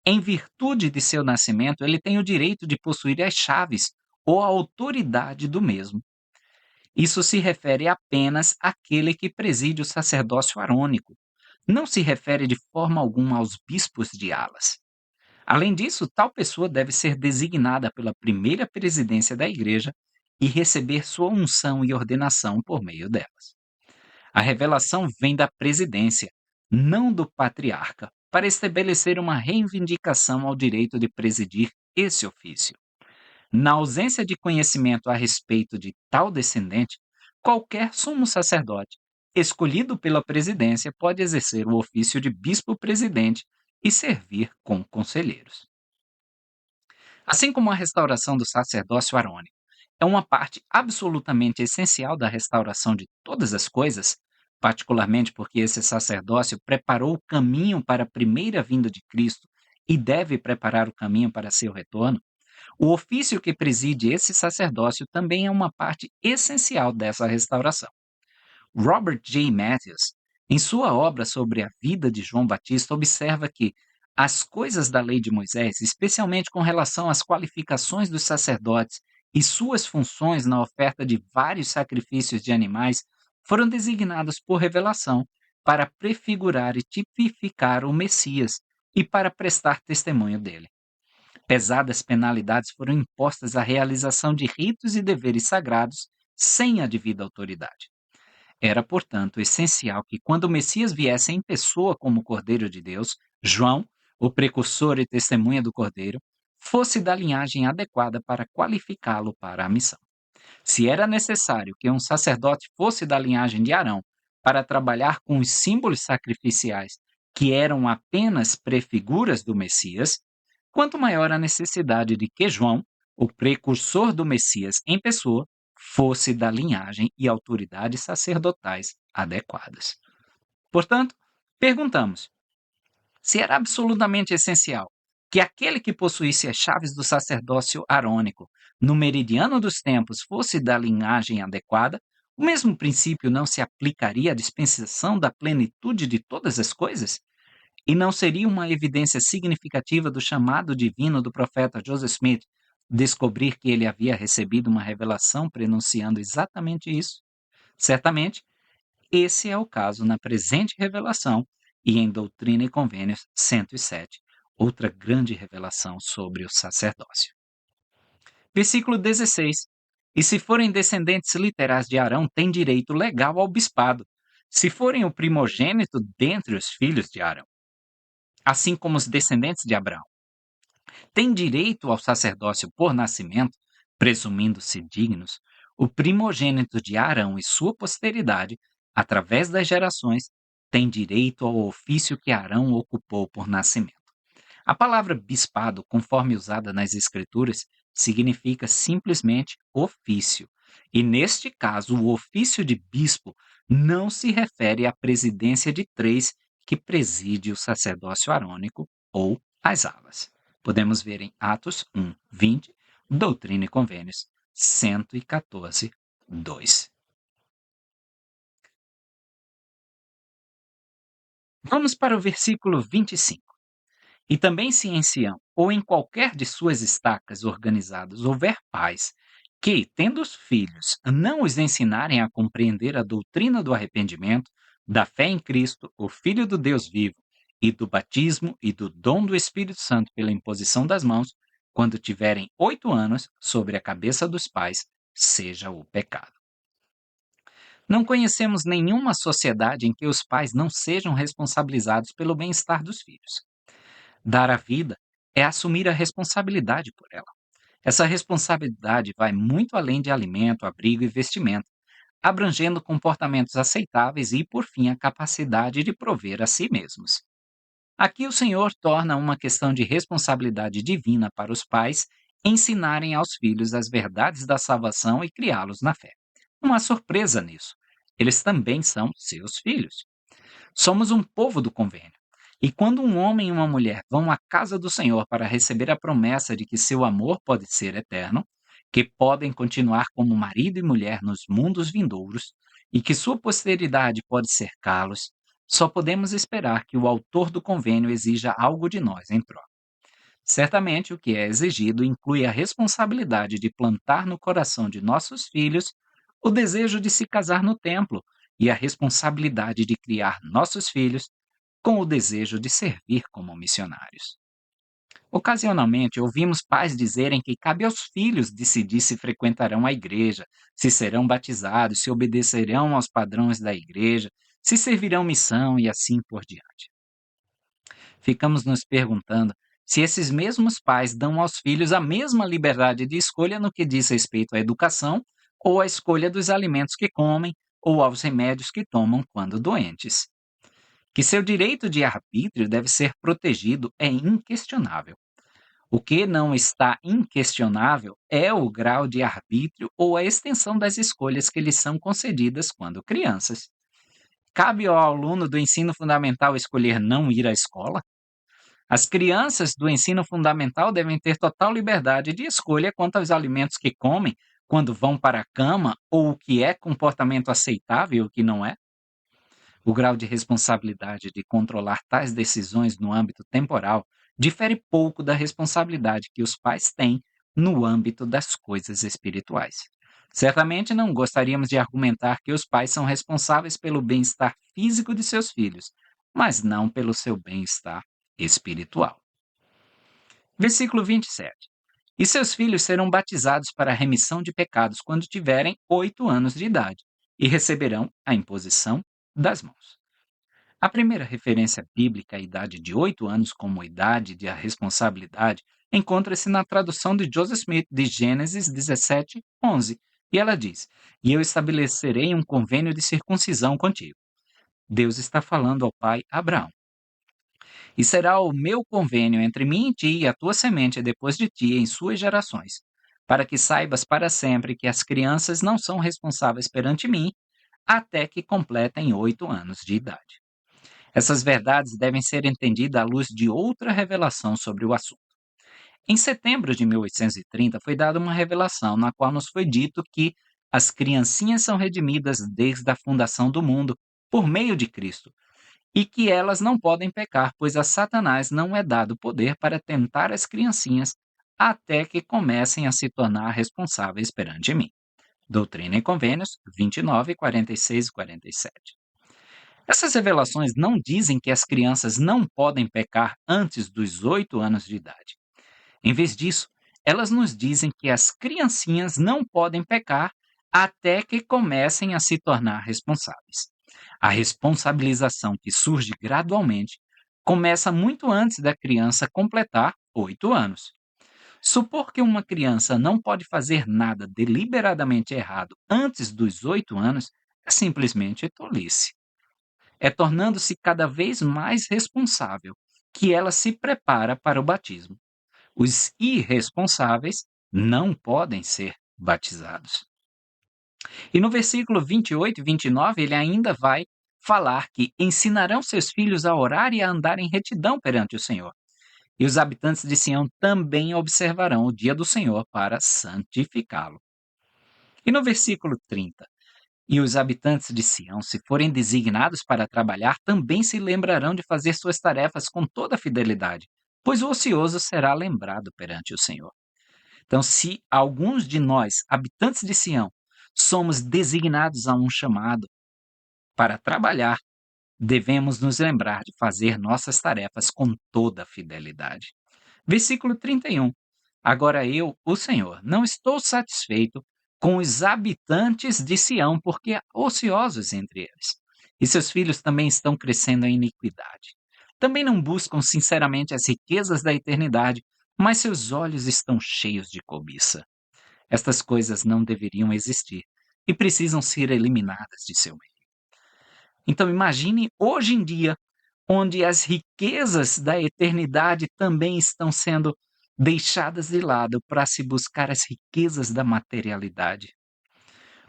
Em virtude de seu nascimento, ele tem o direito de possuir as chaves ou a autoridade do mesmo. Isso se refere apenas àquele que preside o sacerdócio arônico. Não se refere de forma alguma aos bispos de alas. Além disso, tal pessoa deve ser designada pela primeira presidência da igreja e receber sua unção e ordenação por meio delas. A revelação vem da presidência, não do patriarca, para estabelecer uma reivindicação ao direito de presidir esse ofício. Na ausência de conhecimento a respeito de tal descendente, qualquer sumo sacerdote, escolhido pela presidência, pode exercer o ofício de bispo-presidente e servir com conselheiros. Assim como a restauração do sacerdócio arônico é uma parte absolutamente essencial da restauração de todas as coisas, particularmente porque esse sacerdócio preparou o caminho para a primeira vinda de Cristo e deve preparar o caminho para seu retorno, o ofício que preside esse sacerdócio também é uma parte essencial dessa restauração. Robert J. Matthews, em sua obra sobre a vida de João Batista, observa que as coisas da lei de Moisés, especialmente com relação às qualificações dos sacerdotes e suas funções na oferta de vários sacrifícios de animais, foram designadas por revelação para prefigurar e tipificar o Messias e para prestar testemunho dele. Pesadas penalidades foram impostas à realização de ritos e deveres sagrados sem a devida autoridade. Era, portanto, essencial que, quando o Messias viesse em pessoa como Cordeiro de Deus, João, o precursor e testemunha do Cordeiro, fosse da linhagem adequada para qualificá-lo para a missão. Se era necessário que um sacerdote fosse da linhagem de Arão para trabalhar com os símbolos sacrificiais que eram apenas prefiguras do Messias, quanto maior a necessidade de que João, o precursor do Messias em pessoa, fosse da linhagem e autoridades sacerdotais adequadas. Portanto, perguntamos: se era absolutamente essencial que aquele que possuísse as chaves do sacerdócio arônico no meridiano dos tempos fosse da linhagem adequada, o mesmo princípio não se aplicaria à dispensação da plenitude de todas as coisas? E não seria uma evidência significativa do chamado divino do profeta Joseph Smith descobrir que ele havia recebido uma revelação prenunciando exatamente isso? Certamente, esse é o caso na presente revelação e em Doutrina e Convênios 107, outra grande revelação sobre o sacerdócio. Versículo 16. E se forem descendentes literais de Arão, têm direito legal ao bispado, se forem o primogênito dentre os filhos de Arão, assim como os descendentes de Abraão. têm direito ao sacerdócio por nascimento, presumindo-se dignos, o primogênito de Arão e sua posteridade, através das gerações, tem direito ao ofício que Arão ocupou por nascimento. A palavra bispado, conforme usada nas Escrituras, significa simplesmente ofício. E neste caso, o ofício de bispo não se refere à presidência de três que preside o sacerdócio arônico ou as alas. Podemos ver em Atos 1, 20, Doutrina e Convênios 114, 2. Vamos para o versículo 25. E também se em Sião, ou em qualquer de suas estacas organizadas, houver pais que, tendo os filhos, não os ensinarem a compreender a doutrina do arrependimento, da fé em Cristo, o Filho do Deus vivo, e do batismo e do dom do Espírito Santo pela imposição das mãos, quando tiverem 8 anos, sobre a cabeça dos pais, seja o pecado. Não conhecemos nenhuma sociedade em que os pais não sejam responsabilizados pelo bem-estar dos filhos. Dar a vida é assumir a responsabilidade por ela. Essa responsabilidade vai muito além de alimento, abrigo e vestimento, abrangendo comportamentos aceitáveis e, por fim, a capacidade de prover a si mesmos. Aqui o Senhor torna uma questão de responsabilidade divina para os pais ensinarem aos filhos as verdades da salvação e criá-los na fé. Não há surpresa nisso. Eles também são seus filhos. Somos um povo do convênio. E quando um homem e uma mulher vão à casa do Senhor para receber a promessa de que seu amor pode ser eterno, que podem continuar como marido e mulher nos mundos vindouros e que sua posteridade pode cercá-los, só podemos esperar que o autor do convênio exija algo de nós em troca. Certamente, o que é exigido inclui a responsabilidade de plantar no coração de nossos filhos o desejo de se casar no templo e a responsabilidade de criar nossos filhos com o desejo de servir como missionários. Ocasionalmente, ouvimos pais dizerem que cabe aos filhos decidir se frequentarão a igreja, se serão batizados, se obedecerão aos padrões da igreja, se servirão missão e assim por diante. Ficamos nos perguntando se esses mesmos pais dão aos filhos a mesma liberdade de escolha no que diz respeito à educação ou à escolha dos alimentos que comem ou aos remédios que tomam quando doentes. Que seu direito de arbítrio deve ser protegido é inquestionável. O que não está inquestionável é o grau de arbítrio ou a extensão das escolhas que lhes são concedidas quando crianças. Cabe ao aluno do ensino fundamental escolher não ir à escola? As crianças do ensino fundamental devem ter total liberdade de escolha quanto aos alimentos que comem quando vão para a cama ou o que é comportamento aceitável e o que não é? O grau de responsabilidade de controlar tais decisões no âmbito temporal difere pouco da responsabilidade que os pais têm no âmbito das coisas espirituais. Certamente não gostaríamos de argumentar que os pais são responsáveis pelo bem-estar físico de seus filhos, mas não pelo seu bem-estar espiritual. Versículo 27. E seus filhos serão batizados para a remissão de pecados quando tiverem 8 anos de idade, e receberão a imposição das mãos. A primeira referência bíblica à idade de 8 anos como idade de responsabilidade encontra-se na tradução de Joseph Smith de Gênesis 17, 11, e ela diz: E eu estabelecerei um convênio de circuncisão contigo. Deus está falando ao pai Abraão. E será o meu convênio entre mim e ti e a tua semente depois de ti em suas gerações, para que saibas para sempre que as crianças não são responsáveis perante mim até que completem 8 anos de idade. Essas verdades devem ser entendidas à luz de outra revelação sobre o assunto. Em setembro de 1830 foi dada uma revelação na qual nos foi dito que as criancinhas são redimidas desde a fundação do mundo por meio de Cristo e que elas não podem pecar, pois a Satanás não é dado poder para tentar as criancinhas até que comecem a se tornar responsáveis perante mim. Doutrina e Convênios 29, 46 e 47. Essas revelações não dizem que as crianças não podem pecar antes dos 8 anos de idade. Em vez disso, elas nos dizem que as criancinhas não podem pecar até que comecem a se tornar responsáveis. A responsabilização que surge gradualmente começa muito antes da criança completar 8 anos. Supor que uma criança não pode fazer nada deliberadamente errado antes dos 8 anos é simplesmente tolice. É tornando-se cada vez mais responsável que ela se prepara para o batismo. Os irresponsáveis não podem ser batizados. E no versículo 28 e 29, ele ainda vai falar que ensinarão seus filhos a orar e a andar em retidão perante o Senhor. E os habitantes de Sião também observarão o dia do Senhor para santificá-lo. E no versículo 30, e os habitantes de Sião, se forem designados para trabalhar, também se lembrarão de fazer suas tarefas com toda fidelidade, pois o ocioso será lembrado perante o Senhor. Então, se alguns de nós, habitantes de Sião, somos designados a um chamado para trabalhar, devemos nos lembrar de fazer nossas tarefas com toda fidelidade. Versículo 31. Agora eu, o Senhor, não estou satisfeito com os habitantes de Sião, porque há ociosos entre eles, e seus filhos também estão crescendo em iniquidade. Também não buscam sinceramente as riquezas da eternidade, mas seus olhos estão cheios de cobiça. Estas coisas não deveriam existir e precisam ser eliminadas de seu meio. Então imagine hoje em dia, onde as riquezas da eternidade também estão sendo deixadas de lado para se buscar as riquezas da materialidade.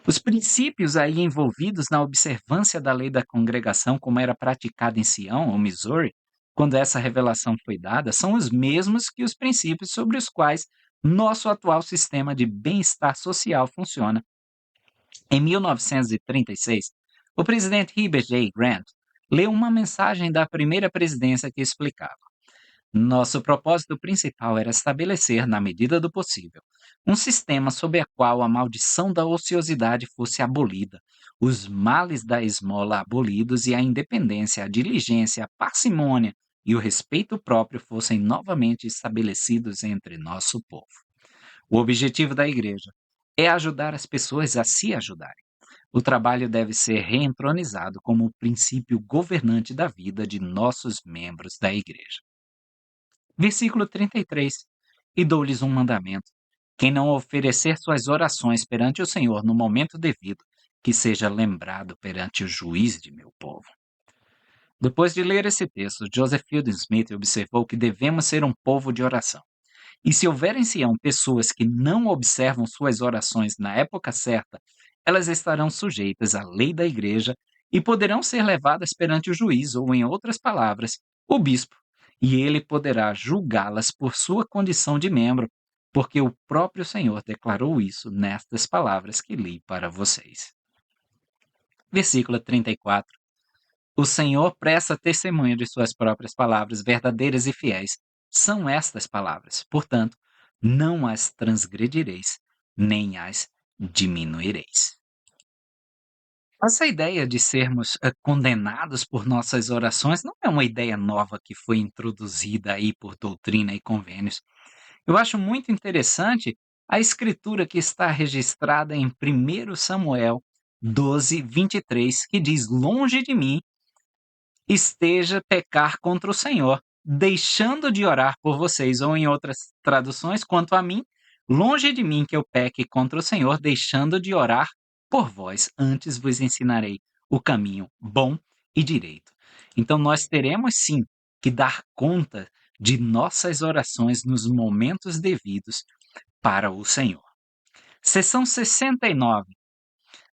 Os princípios aí envolvidos na observância da lei da congregação, como era praticada em Sião ou Missouri, quando essa revelação foi dada, são os mesmos que os princípios sobre os quais nosso atual sistema de bem-estar social funciona. Em 1936, o presidente Heber J. Grant leu uma mensagem da primeira presidência que explicava: nosso propósito principal era estabelecer, na medida do possível, um sistema sob o qual a maldição da ociosidade fosse abolida, os males da esmola abolidos e a independência, a diligência, a parcimônia e o respeito próprio fossem novamente estabelecidos entre nosso povo. O objetivo da igreja é ajudar as pessoas a se ajudarem. O trabalho deve ser reentronizado como o princípio governante da vida de nossos membros da igreja. Versículo 33. E dou-lhes um mandamento: quem não oferecer suas orações perante o Senhor no momento devido, que seja lembrado perante o juiz de meu povo. Depois de ler esse texto, Joseph Fielding Smith observou que devemos ser um povo de oração. E se houver em Sião pessoas que não observam suas orações na época certa, elas estarão sujeitas à lei da igreja e poderão ser levadas perante o juiz, ou, em outras palavras, o bispo, e ele poderá julgá-las por sua condição de membro, porque o próprio Senhor declarou isso nestas palavras que li para vocês. Versículo 34. O Senhor presta testemunho de suas próprias palavras verdadeiras e fiéis. São estas palavras. Portanto, não as transgredireis, nem as diminuireis. Essa ideia de sermos condenados por nossas orações não é uma ideia nova que foi introduzida aí por doutrina e convênios. Eu acho muito interessante a escritura que está registrada em 1 Samuel 12, 23, que diz: longe de mim esteja pecar contra o Senhor, deixando de orar por vocês, ou em outras traduções, quanto a mim, longe de mim que eu peque contra o Senhor, deixando de orar por vós, antes vos ensinarei o caminho bom e direito. Então nós teremos sim que dar conta de nossas orações nos momentos devidos para o Senhor. Seção 69.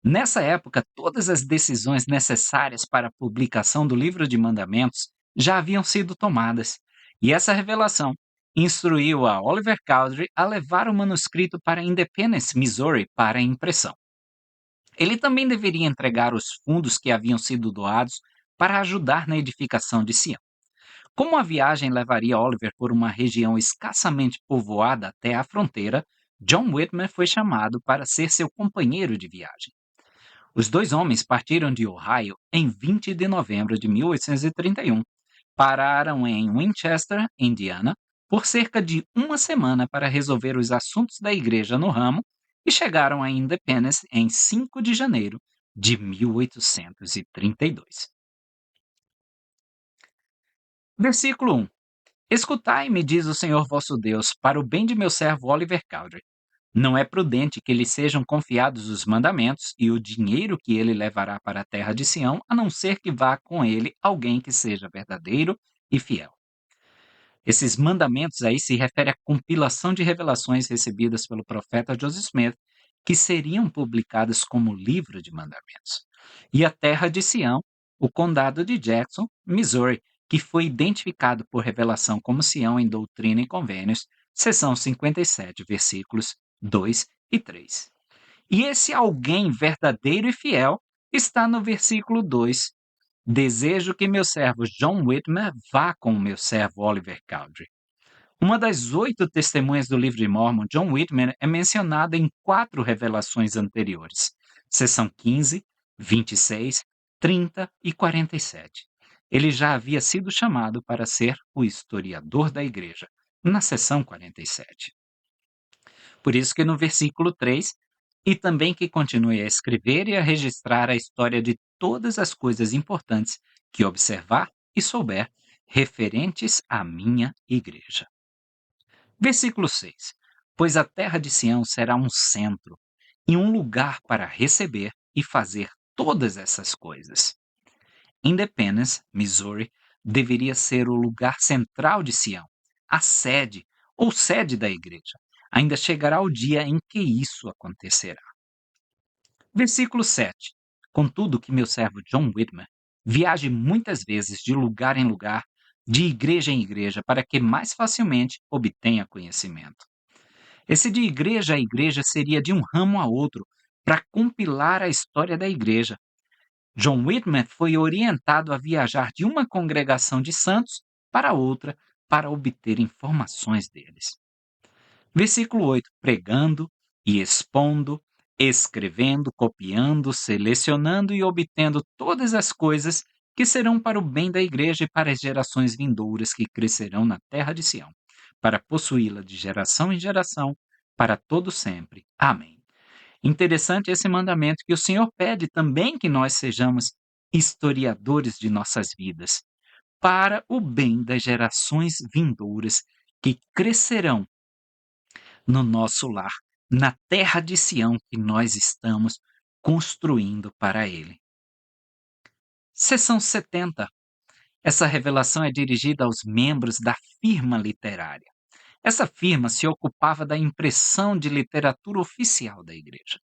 Nessa época, todas as decisões necessárias para a publicação do Livro de Mandamentos já haviam sido tomadas, e essa revelação instruiu a Oliver Cowdery a levar o manuscrito para Independence, Missouri, para impressão. Ele também deveria entregar os fundos que haviam sido doados para ajudar na edificação de Sião. Como a viagem levaria Oliver por uma região escassamente povoada até a fronteira, John Whitmer foi chamado para ser seu companheiro de viagem. Os dois homens partiram de Ohio em 20 de novembro de 1831, pararam em Winchester, Indiana, por cerca de uma semana para resolver os assuntos da igreja no ramo e chegaram a Independence em 5 de janeiro de 1832. Versículo 1. Escutai-me, diz o Senhor vosso Deus, para o bem de meu servo Oliver Cowdery. Não é prudente que lhe sejam confiados os mandamentos e o dinheiro que ele levará para a terra de Sião, a não ser que vá com ele alguém que seja verdadeiro e fiel. Esses mandamentos aí se referem à compilação de revelações recebidas pelo profeta Joseph Smith, que seriam publicadas como livro de mandamentos. E a terra de Sião, o condado de Jackson, Missouri, que foi identificado por revelação como Sião em Doutrina e Convênios, seção 57, versículos 2 e 3. E esse alguém verdadeiro e fiel está no versículo 2. Desejo que meu servo John Whitmer vá com o meu servo Oliver Cowdery. Uma das 8 testemunhas do livro de Mórmon, John Whitmer, é mencionada em 4 revelações anteriores, seção 15, 26, 30 e 47. Ele já havia sido chamado para ser o historiador da igreja, na seção 47. Por isso que no versículo 3, e também que continue a escrever e a registrar a história de todas as coisas importantes que observar e souber referentes à minha igreja. Versículo 6. Pois a terra de Sião será um centro e um lugar para receber e fazer todas essas coisas. Independence, Missouri, deveria ser o lugar central de Sião, a sede ou sede da igreja. Ainda chegará o dia em que isso acontecerá. Versículo 7. Contudo que meu servo John Whitmer viaje muitas vezes de lugar em lugar, de igreja em igreja, para que mais facilmente obtenha conhecimento. Esse de igreja a igreja seria de um ramo a outro, para compilar a história da igreja. John Whitmer foi orientado a viajar de uma congregação de santos para outra para obter informações deles. Versículo 8: pregando e expondo, escrevendo, copiando, selecionando e obtendo todas as coisas que serão para o bem da igreja e para as gerações vindouras que crescerão na terra de Sião, para possuí-la de geração em geração, para todo sempre. Amém. Interessante esse mandamento que o Senhor pede também que nós sejamos historiadores de nossas vidas, para o bem das gerações vindouras que crescerão no nosso lar, na terra de Sião que nós estamos construindo para ele. Seção 70. Essa revelação é dirigida aos membros da firma literária. Essa firma se ocupava da impressão de literatura oficial da igreja.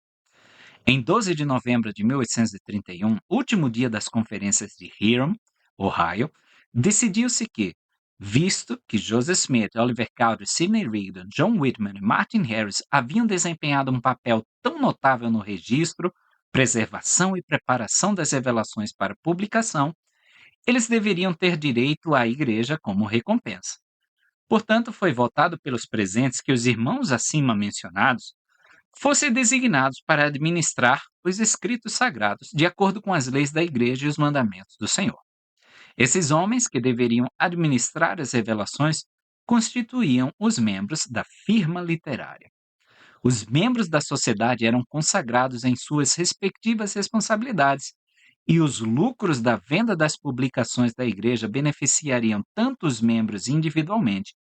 Em 12 de novembro de 1831, último dia das conferências de Hiram, Ohio, decidiu-se que, visto que Joseph Smith, Oliver Cowdery, Sidney Rigdon, John Whitman e Martin Harris haviam desempenhado um papel tão notável no registro, preservação e preparação das revelações para publicação, eles deveriam ter direito à igreja como recompensa. Portanto, foi votado pelos presentes que os irmãos acima mencionados fossem designados para administrar os escritos sagrados de acordo com as leis da igreja e os mandamentos do Senhor. Esses homens que deveriam administrar as revelações constituíam os membros da firma literária. Os membros da sociedade eram consagrados em suas respectivas responsabilidades, e os lucros da venda das publicações da igreja beneficiariam tanto os membros individualmente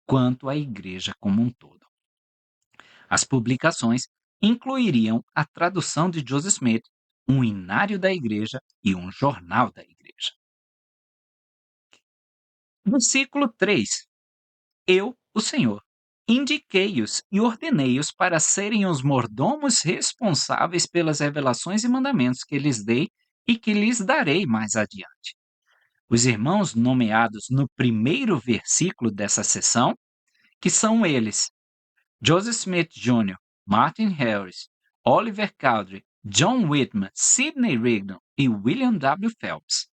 quanto a igreja como um todo. As publicações incluiriam a tradução de Joseph Smith, um inário da igreja e um jornal da igreja. Versículo 3. Eu, o Senhor, indiquei-os e ordenei-os para serem os mordomos responsáveis pelas revelações e mandamentos que lhes dei e que lhes darei mais adiante. Os irmãos nomeados no primeiro versículo dessa seção, que são eles: Joseph Smith Jr., Martin Harris, Oliver Cowdery, John Whitman, Sidney Rigdon e William W. Phelps,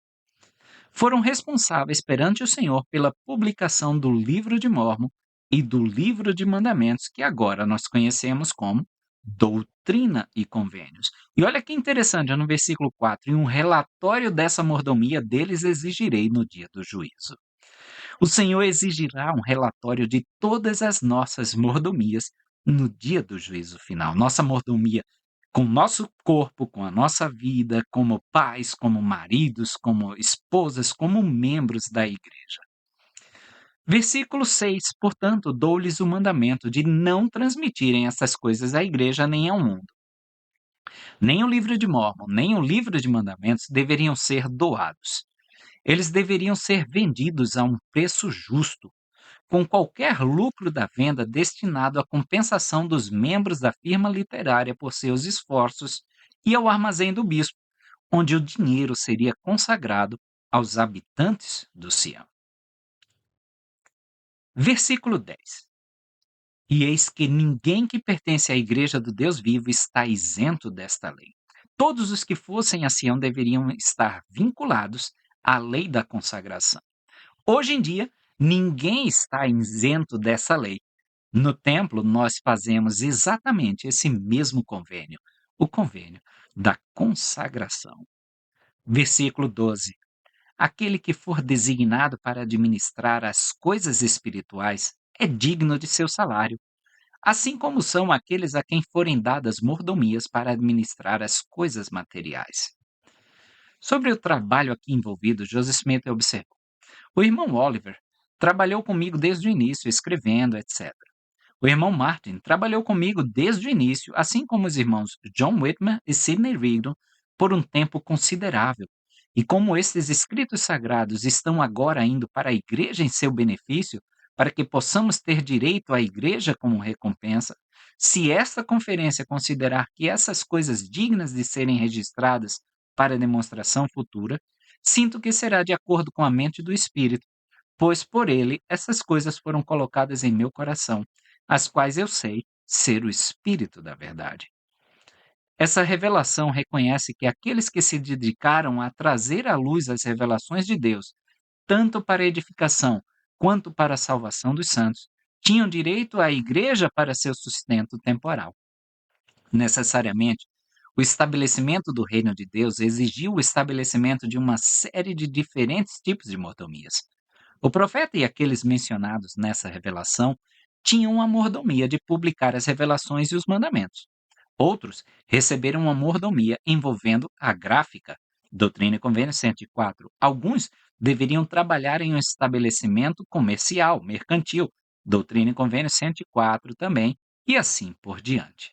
foram responsáveis perante o Senhor pela publicação do Livro de Mórmon e do Livro de Mandamentos, que agora nós conhecemos como Doutrina e Convênios. E olha que interessante, no versículo 4, e um relatório dessa mordomia deles exigirei no dia do juízo. O Senhor exigirá um relatório de todas as nossas mordomias no dia do juízo final. Nossa mordomia com o nosso corpo, com a nossa vida, como pais, como maridos, como esposas, como membros da igreja. Versículo 6: Portanto, dou-lhes o mandamento de não transmitirem essas coisas à igreja nem ao mundo. Nem o livro de Mórmon, nem o livro de mandamentos deveriam ser doados. Eles deveriam ser vendidos a um preço justo, com qualquer lucro da venda destinado à compensação dos membros da firma literária por seus esforços e ao armazém do bispo, onde o dinheiro seria consagrado aos habitantes do Sião. Versículo 10: E eis que ninguém que pertence à igreja do Deus vivo está isento desta lei. Todos os que fossem a Sião deveriam estar vinculados à lei da consagração. Hoje em dia, ninguém está isento dessa lei. No templo, nós fazemos exatamente esse mesmo convênio, o convênio da consagração. Versículo 12: Aquele que for designado para administrar as coisas espirituais é digno de seu salário, assim como são aqueles a quem forem dadas mordomias para administrar as coisas materiais. Sobre o trabalho aqui envolvido, Joseph Smith observou: o irmão Oliver trabalhou comigo desde o início, escrevendo, etc. O irmão Martin trabalhou comigo desde o início, assim como os irmãos John Whitmer e Sidney Rigdon, por um tempo considerável. E como estes escritos sagrados estão agora indo para a igreja em seu benefício, para que possamos ter direito à igreja como recompensa, se esta conferência considerar que essas coisas dignas de serem registradas para demonstração futura, sinto que será de acordo com a mente do Espírito, pois por ele essas coisas foram colocadas em meu coração, as quais eu sei ser o Espírito da verdade. Essa revelação reconhece que aqueles que se dedicaram a trazer à luz as revelações de Deus, tanto para a edificação quanto para a salvação dos santos, tinham direito à igreja para seu sustento temporal. Necessariamente, o estabelecimento do reino de Deus exigiu o estabelecimento de uma série de diferentes tipos de mordomias. O profeta e aqueles mencionados nessa revelação tinham a mordomia de publicar as revelações e os mandamentos. Outros receberam uma mordomia envolvendo a gráfica, Doutrina e Convênio 104. Alguns deveriam trabalhar em um estabelecimento comercial, mercantil, Doutrina e Convênio 104 também, e assim por diante.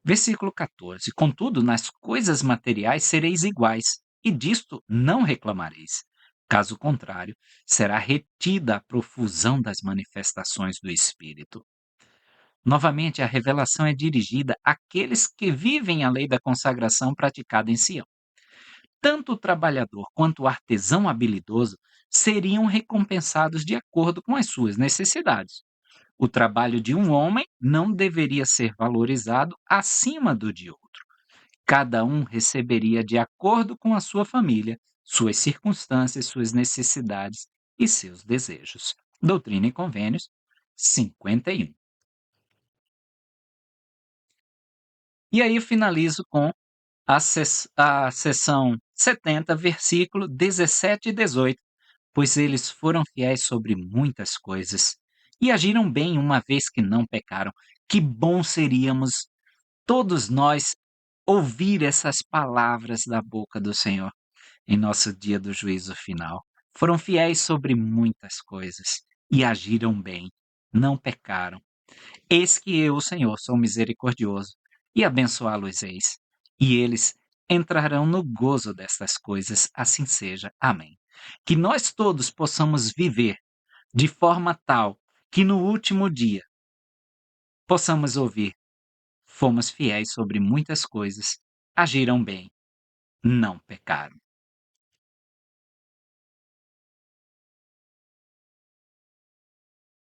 Versículo 14: Contudo, nas coisas materiais sereis iguais, e disto não reclamareis. Caso contrário, será retida a profusão das manifestações do Espírito. Novamente, a revelação é dirigida àqueles que vivem a lei da consagração praticada em Sião. Tanto o trabalhador quanto o artesão habilidoso seriam recompensados de acordo com as suas necessidades. O trabalho de um homem não deveria ser valorizado acima do de outro. Cada um receberia de acordo com a sua família, suas circunstâncias, suas necessidades e seus desejos. Doutrina e Convênios 51. E aí eu finalizo com a seção 70, versículo 17 e 18. Pois eles foram fiéis sobre muitas coisas e agiram bem uma vez que não pecaram. Que bom seríamos todos nós ouvir essas palavras da boca do Senhor em nosso dia do juízo final. Foram fiéis sobre muitas coisas e agiram bem, não pecaram. Eis que eu, o Senhor, sou misericordioso e abençoá-los eis, e eles entrarão no gozo destas coisas, assim seja. Amém. Que nós todos possamos viver de forma tal que no último dia possamos ouvir: fomos fiéis sobre muitas coisas, agiram bem, não pecaram.